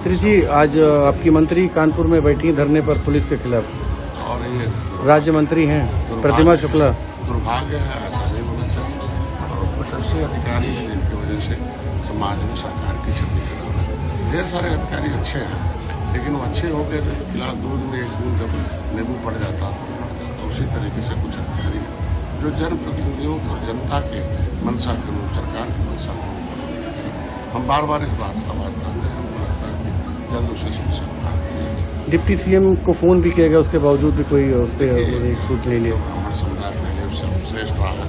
मंत्री जी, आज आपकी मंत्री कानपुर में बैठी धरने पर पुलिस के खिलाफ, और ये राज्य मंत्री हैं प्रतिमा शुक्ला। दुर्भाग्य है, ऐसा नहीं होना चाहिए। और कुछ ऐसे अधिकारी हैं जिनकी वजह से समाज में सरकार की छवि खराब है। ढेर सारे अधिकारी अच्छे हैं, लेकिन वो अच्छे हो गए गिलास दूध में एक बूंद जब नींबू पड़ जाता तो उसी तरीके से कुछ अधिकारी हैं जो जनप्रतिनिधियों और जनता के मंशा के अनुरूप, सरकार की मंशा के अनुरूप, हम बार बार इस बात का आवाज उठाते हैं। हमको लगता है कि जल्द उसे समस्या को हल किया जाए। डिप्टी सीएम को फोन भी किया गया, उसके बावजूद भी कोई उस पर सूट नहीं लिया। ब्राह्मण समुदाय पहले उससे श्रेष्ठ रहा है,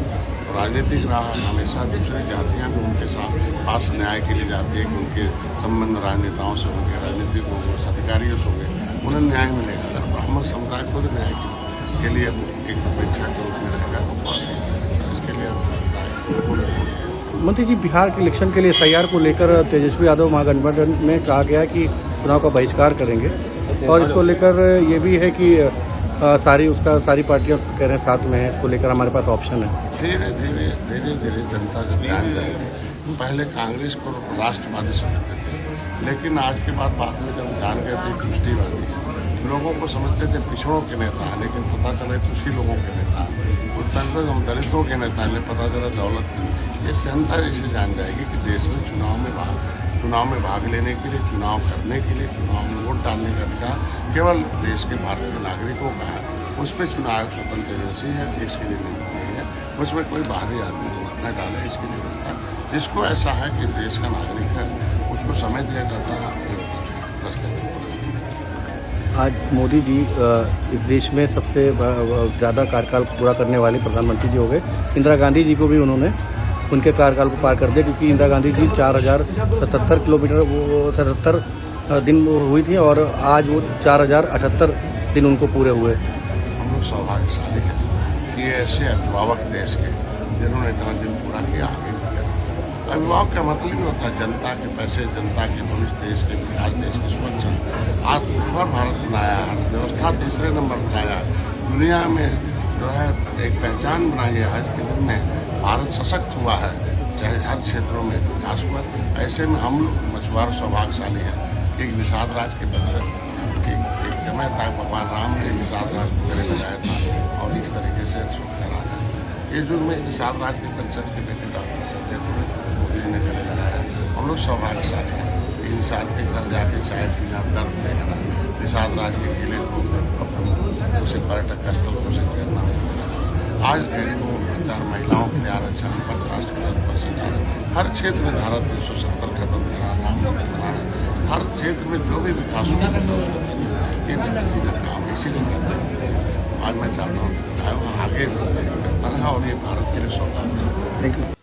राजनीतिक रहा है। हमेशा दूसरी जातियां भी उनके साथ पास न्याय के लिए जाती है कि उनके संबंध राजनेताओं से होंगे, राजनीतिक होंगे, अधिकारियों से होंगे, उन्हें न्याय मिलेगा। अगर ब्राह्मण समुदाय खुद न्याय के लिए एक अपेक्षा के रूप में रहेगा तो इसके लिए मंत्री जी, बिहार के इलेक्शन के लिए एसआईआर को लेकर तेजस्वी यादव महागठबंधन में कहा गया कि चुनाव का बहिष्कार करेंगे, और इसको लेकर ये भी है कि सारी पार्टियां कह रहे हैं साथ में है, इसको लेकर हमारे पास ऑप्शन है। धीरे धीरे जनता जब जान जाएगी। पहले कांग्रेस को राष्ट्रवादी समझते थे, लेकिन आज के बाद में जब जान गए थे दृष्टिवादी, लोगों को समझते थे पिछड़ों के नेता, लेकिन पता चला कुछ ही लोगों के नेता, हम दलितों के नेता, पता चला दौलत की। इस जनता इसे जान जाएगी कि देश में चुनाव में भाग लेने के लिए, चुनाव करने के लिए, चुनाव में वोट डालने का अधिकार केवल देश के भारतीय नागरिकों का है। उसमें चुनाव आयोग स्वतंत्र एजेंसी है, इसके लिए नियुक्त नहीं है। उसमें कोई बाहरी आदमी वोट न डाले, इसके लिए होता है। जिसको ऐसा है कि देश का नागरिक है, उसको समय दिया जाता है। आज मोदी जी इस देश में सबसे ज़्यादा कार्यकाल पूरा करने वाले प्रधानमंत्री जी हो गए। इंदिरा गांधी जी को भी उन्होंने उनके कार्यकाल को पार कर दिया, क्योंकि इंदिरा गांधी जी 4077 किलोमीटर 77 दिन हुई थी, और आज वो 4078 दिन उनको पूरे हुए। हम लोग सौभाग्यशाली हैं कि ऐसे अभिभावक देश के जिन्होंने इतना दिन पूरा किया, आगे भी करें। अभिभावक का मतलब ही होता है जनता के पैसे, जनता के भविष्य, देश के विकास, देश की सुरक्षा। आत्मनिर्भर भारत बनाया, अर्थव्यवस्था तीसरे नंबर बनाया, दुनिया में जो है एक पहचान बनाई है। आज के दिन में भारत सशक्त हुआ है, चाहे हर क्षेत्रों में विकास हुआ। ऐसे में हम लोग मछुआर सौभाग्यशाली हैं। एक निषाद राज के वंशज, एक समय था भगवान राम ने निषाद राज को गले लगाया था, और इस तरीके से अशोक का राजा था। इस युग में निषाद राज के वंशज के बेटे डॉक्टर संजय मोदी जी ने गले लगाया। हम लोग सौभाग्यशाली हैं। निषाद के घर जाके चाय पीना, दर्द देखना, निषाद राज के किले को उसे पर्यटक स्थल घोषित करना। आज गरीबों, हजार महिलाओं के लिए आरक्षण, हर क्षेत्र में धारा 370 खत्म कराना, राम मंदिर बनाना, हर क्षेत्र में जो भी विकास हो सकता है उसको ये मोदी का काम इसीलिए करता है। आज मैं चाहता हूँ कि आगे करता रहा, और ये भारत के लिए सौभाग्य है। Thank you.